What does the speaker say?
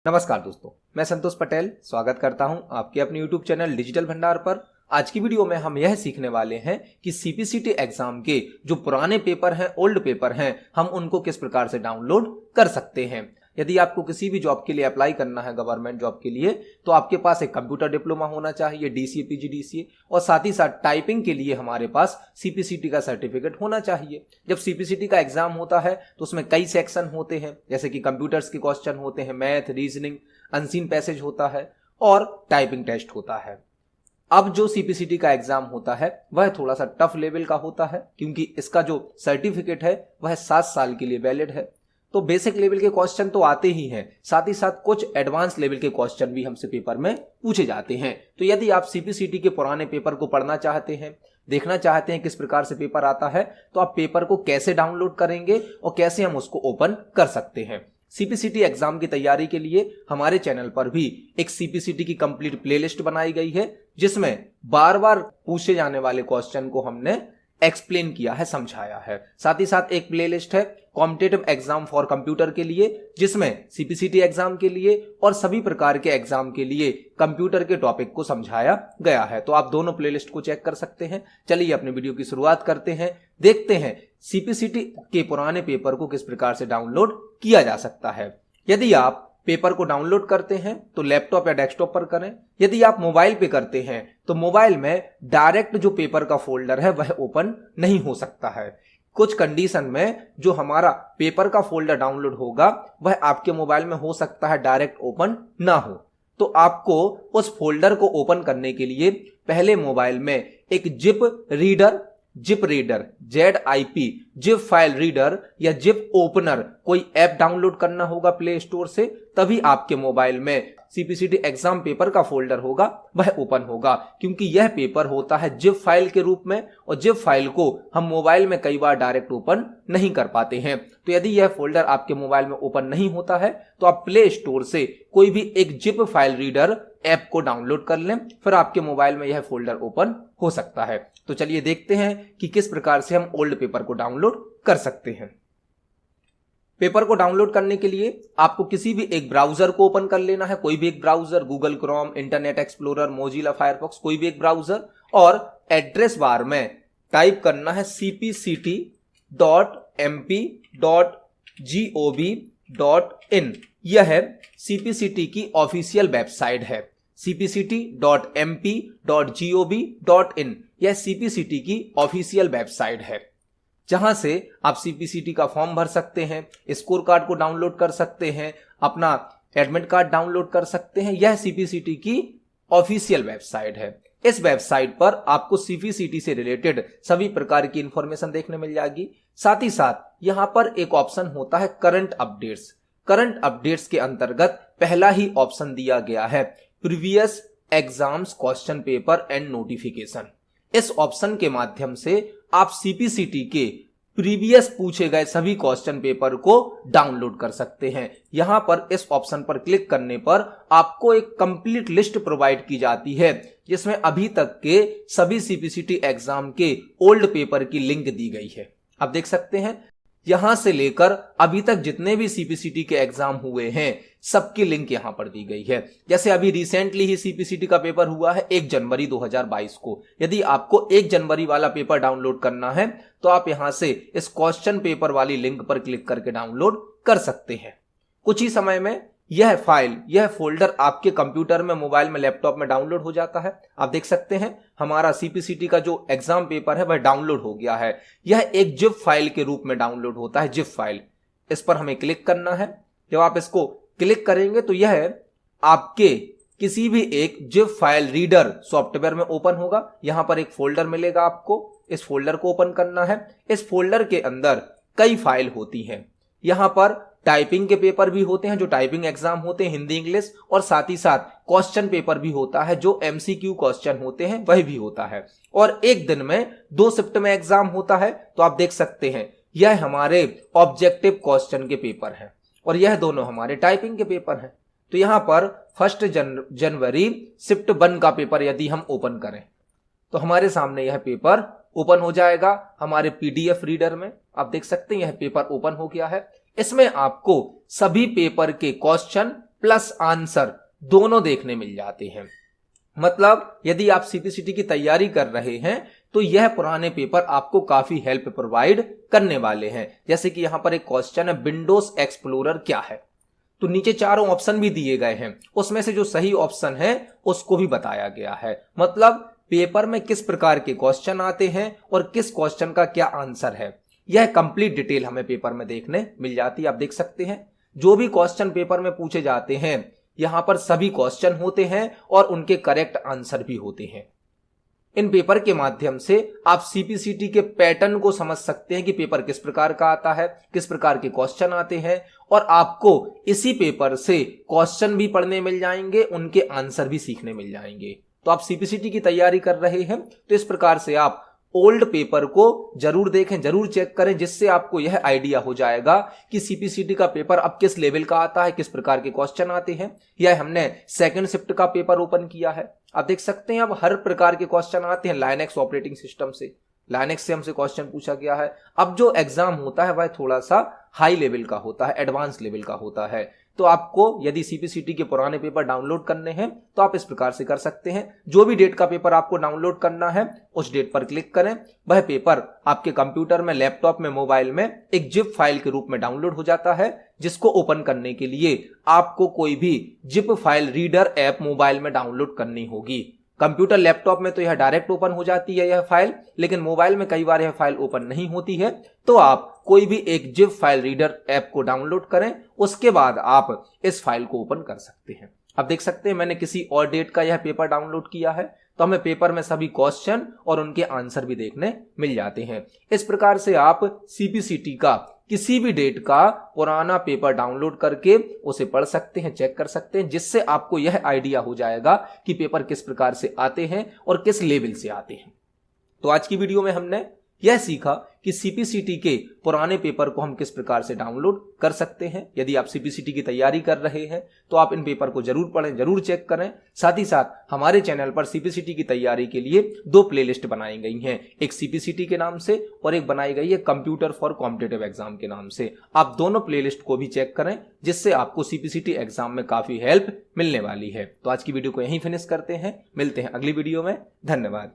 नमस्कार दोस्तों, मैं संतोष पटेल स्वागत करता हूं आपके अपने YouTube चैनल डिजिटल भंडार पर। आज की वीडियो में हम यह सीखने वाले हैं कि सीपीसीटी एग्जाम के जो पुराने पेपर हैं, ओल्ड पेपर हैं, हम उनको किस प्रकार से डाउनलोड कर सकते हैं। यदि आपको किसी भी जॉब के लिए अप्लाई करना है, गवर्नमेंट जॉब के लिए, तो आपके पास एक कंप्यूटर डिप्लोमा होना चाहिए, डीसीए, पीजीडीसीए, और साथ ही साथ टाइपिंग के लिए हमारे पास सीपीसीटी का सर्टिफिकेट होना चाहिए। जब सीपीसीटी का एग्जाम होता है तो उसमें कई सेक्शन होते हैं, जैसे कि कंप्यूटर्स के क्वेश्चन होते हैं, मैथ, रीजनिंग, अनसीन पैसेज होता है और टाइपिंग टेस्ट होता है। अब जो सीपीसीटी का एग्जाम होता है वह थोड़ा सा टफ लेवल का होता है, क्योंकि इसका जो सर्टिफिकेट है वह 7 साल के लिए वैलिड है। तो बेसिक लेवल के क्वेश्चन तो आते ही हैं, साथ ही साथ कुछ एडवांस लेवल के क्वेश्चन भी हमसे पेपर में पूछे जाते हैं। तो यदि आप सीपीसीटी के पुराने पेपर को पढ़ना चाहते हैं, देखना चाहते हैं किस प्रकार से पेपर आता है, तो आप पेपर को कैसे डाउनलोड करेंगे और कैसे हम उसको ओपन कर सकते हैं। सीपीसीटी एग्जाम की तैयारी के लिए हमारे चैनल पर भी एक सीपीसीटी की कंप्लीट प्लेलिस्ट बनाई गई है, जिसमें बार बार पूछे जाने वाले क्वेश्चन को हमने एक्सप्लेन किया है, समझाया है। साथ ही साथ एक प्लेलिस्ट है कॉम्पिटिटिव एग्जाम फॉर कंप्यूटर के लिए, जिसमें सीपीसीटी एग्जाम के लिए और सभी प्रकार के एग्जाम के लिए कंप्यूटर के टॉपिक को समझाया गया है। तो आप दोनों प्लेलिस्ट को चेक कर सकते हैं। चलिए अपने वीडियो की शुरुआत करते हैं, देखते हैं सीपीसीटी के पुराने पेपर को किस प्रकार से डाउनलोड किया जा सकता है। यदि आप पेपर को डाउनलोड करते हैं तो लैपटॉप या डेस्कटॉप पर करें। यदि आप मोबाइल पे करते हैं तो मोबाइल में डायरेक्ट जो पेपर का फोल्डर है वह ओपन नहीं हो सकता है। कुछ कंडीशन में जो हमारा पेपर का फोल्डर डाउनलोड होगा वह आपके मोबाइल में हो सकता है डायरेक्ट ओपन ना हो। तो आपको उस फोल्डर को ओपन करने के लिए पहले मोबाइल में एक zip reader, ZIP, zip file reader या जिप ओपनर कोई ऐप डाउनलोड करना होगा प्ले स्टोर से, तभी आपके मोबाइल में सीपीसीटी एग्जाम पेपर का फोल्डर होगा वह ओपन होगा। क्योंकि यह पेपर होता है जिप फाइल के रूप में, और जिप फाइल को हम मोबाइल में कई बार डायरेक्ट ओपन नहीं कर पाते हैं। तो यदि यह फोल्डर आपके मोबाइल में ओपन नहीं होता है तो आप प्ले स्टोर से कोई भी एक जिप फाइल रीडर ऐप को डाउनलोड कर लें, फिर आपके मोबाइल में यह फोल्डर ओपन हो सकता है। तो चलिए देखते हैं कि किस प्रकार से हम ओल्ड पेपर को डाउनलोड कर सकते हैं। पेपर को डाउनलोड करने के लिए आपको किसी भी एक ब्राउजर को ओपन कर लेना है, कोई भी एक browser, Google Chrome, internet explorer, Mozilla Firefox, कोई भी एक ब्राउजर, और एड्रेस बार में टाइप करना है cpct.mp.gov.in। यह सीपीसीटी की ऑफिशियल वेबसाइट है, cpct.mp.gov.in। यह सीपीसीटी की ऑफिशियल वेबसाइट है, जहां से आप सीपीसीटी का फॉर्म भर सकते हैं, स्कोर कार्ड को डाउनलोड कर सकते हैं, अपना एडमिट कार्ड डाउनलोड कर सकते हैं। यह सीपीसीटी की ऑफिशियल वेबसाइट है। इस वेबसाइट पर आपको सीपीसीटी से रिलेटेड सभी प्रकार की इंफॉर्मेशन देखने मिल जाएगी। साथ ही साथ यहां पर एक ऑप्शन होता है करंट अपडेट्स। करंट अपडेट्स के अंतर्गत पहला ही ऑप्शन दिया गया है previous exams question paper and notification. इस ऑप्शन के माध्यम से आप सीपीसीटी के प्रीवियस पूछे गए सभी क्वेश्चन पेपर को डाउनलोड कर सकते हैं। यहां पर इस ऑप्शन पर क्लिक करने पर आपको एक कंप्लीट लिस्ट प्रोवाइड की जाती है, जिसमें अभी तक के सभी सीपीसीटी एग्जाम के ओल्ड पेपर की लिंक दी गई है। आप देख सकते हैं यहां से लेकर अभी तक जितने भी सीपीसीटी के एग्जाम हुए हैं सबकी लिंक यहां पर दी गई है। जैसे अभी रिसेंटली ही सीपीसीटी का पेपर हुआ है 1 जनवरी 2022 को। यदि आपको 1 जनवरी वाला पेपर डाउनलोड करना है तो आप यहां से इस क्वेश्चन पेपर वाली लिंक पर क्लिक करके डाउनलोड कर सकते हैं। कुछ ही समय में यह फाइल, यह फोल्डर आपके कंप्यूटर में, मोबाइल में, लैपटॉप में डाउनलोड हो जाता है। आप देख सकते हैं हमारा सीपीसीटी का जो एग्जाम पेपर है वह डाउनलोड हो गया है। यह एक जिप फाइल के रूप में डाउनलोड होता है, जिप फाइल। इस पर हमें क्लिक करना है। जब आप इसको क्लिक करेंगे तो यह आपके किसी भी एक जिप फाइल रीडर सॉफ्टवेयर में ओपन होगा। यहां पर एक फोल्डर मिलेगा, आपको इस फोल्डर को ओपन करना है। इस फोल्डर के अंदर कई फाइल होती हैं। यहां पर टाइपिंग के पेपर भी होते हैं, जो टाइपिंग एग्जाम होते हैं, हिंदी, इंग्लिश, और साथ ही साथ क्वेश्चन पेपर भी होता है, जो एमसीक्यू क्वेश्चन होते हैं वह भी होता है। और एक दिन में 2 शिफ्ट में एग्जाम होता है। तो आप देख सकते हैं यह हमारे ऑब्जेक्टिव क्वेश्चन के पेपर हैं और यह दोनों हमारे टाइपिंग के पेपर हैं। तो यहां पर 1 जनवरी शिफ्ट 1 का पेपर यदि हम ओपन करें तो हमारे सामने यह पेपर ओपन हो जाएगा हमारे पीडीएफ रीडर में। आप देख सकते हैं यह पेपर ओपन हो गया है। इसमें आपको सभी पेपर के क्वेश्चन प्लस आंसर दोनों देखने मिल जाते हैं। मतलब यदि आप सीपीसीटी की तैयारी कर रहे हैं तो यह पुराने पेपर आपको काफी हेल्प प्रोवाइड करने वाले हैं। जैसे कि यहां पर एक क्वेश्चन है, विंडोज एक्सप्लोरर क्या है, तो नीचे चारों ऑप्शन भी दिए गए हैं, उसमें से जो सही ऑप्शन है उसको भी बताया गया है। मतलब पेपर में किस प्रकार के क्वेश्चन आते हैं और किस क्वेश्चन का क्या आंसर है, यह कंप्लीट डिटेल हमें पेपर में देखने मिल जाती है। आप देख सकते हैं जो भी क्वेश्चन पेपर में पूछे जाते हैं यहां पर सभी क्वेश्चन होते हैं और उनके करेक्ट आंसर भी होते हैं। इन पेपर के माध्यम से आप सीपीसीटी के पैटर्न को समझ सकते हैं कि पेपर किस प्रकार का आता है, किस प्रकार के क्वेश्चन आते हैं, और आपको इसी पेपर से क्वेश्चन भी पढ़ने मिल जाएंगे, उनके आंसर भी सीखने मिल जाएंगे। तो आप सीपीसीटी की तैयारी कर रहे हैं तो इस प्रकार से आप ओल्ड पेपर को जरूर देखें, जरूर चेक करें, जिससे आपको यह आइडिया हो जाएगा कि सीपीसीटी का पेपर अब किस लेवल का आता है, किस प्रकार के क्वेश्चन आते हैं। यह हमने सेकंड शिफ्ट का पेपर ओपन किया है, आप देख सकते हैं अब हर प्रकार के क्वेश्चन आते हैं। लाइनेक्स ऑपरेटिंग सिस्टम से, लाइनेक्स से हमसे क्वेश्चन पूछा गया है। अब जो एग्जाम होता है वह थोड़ा सा हाई लेवल का होता है, एडवांस लेवल का होता है। तो आपको यदि सीपीसीटी के पुराने पेपर डाउनलोड करने हैं तो आप इस प्रकार से कर सकते हैं। जो भी डेट का पेपर आपको डाउनलोड करना है उस डेट पर क्लिक करें, वह पेपर आपके कंप्यूटर में, लैपटॉप में, मोबाइल में एक जिप फाइल के रूप में डाउनलोड हो जाता है, जिसको ओपन करने के लिए आपको कोई भी zip file reader app mobile में डाउनलोड करनी होगी। कंप्यूटर, लैपटॉप में तो यह डायरेक्ट ओपन हो जाती है यह फाइल, लेकिन मोबाइल में कई बार यह फाइल ओपन नहीं होती है। तो आप कोई भी एक जिप फाइल रीडर ऐप को डाउनलोड करें, उसके बाद आप इस फाइल को ओपन कर सकते हैं। अब देख सकते हैं मैंने किसी और डेट का यह पेपर डाउनलोड किया है, तो हमें पेपर में सभी क्वेश्चन और उनके आंसर भी देखने मिल जाते हैं। इस प्रकार से आप सीपीसीटी का किसी भी डेट का पुराना पेपर डाउनलोड करके उसे पढ़ सकते हैं, चेक कर सकते हैं, जिससे आपको यह आइडिया हो जाएगा कि पेपर किस प्रकार से आते हैं और किस लेवल से आते हैं। तो आज की वीडियो में हमने यह सीखा कि सीपीसीटी के पुराने पेपर को हम किस प्रकार से डाउनलोड कर सकते हैं। यदि आप सीपीसीटी की तैयारी कर रहे हैं तो आप इन पेपर को जरूर पढ़ें, जरूर चेक करें। साथ ही साथ हमारे चैनल पर सीपीसीटी की तैयारी के लिए 2 प्लेलिस्ट बनाई गई हैं, एक सीपीसीटी के नाम से और एक बनाई गई है कंप्यूटर फॉर कॉम्पिटिटिव एग्जाम के नाम से। आप दोनों प्लेलिस्ट को भी चेक करें, जिससे आपको सीपीसीटी एग्जाम में काफी हेल्प मिलने वाली है। तो आज की वीडियो को यहीं फिनिश करते हैं, मिलते हैं अगली वीडियो में। धन्यवाद।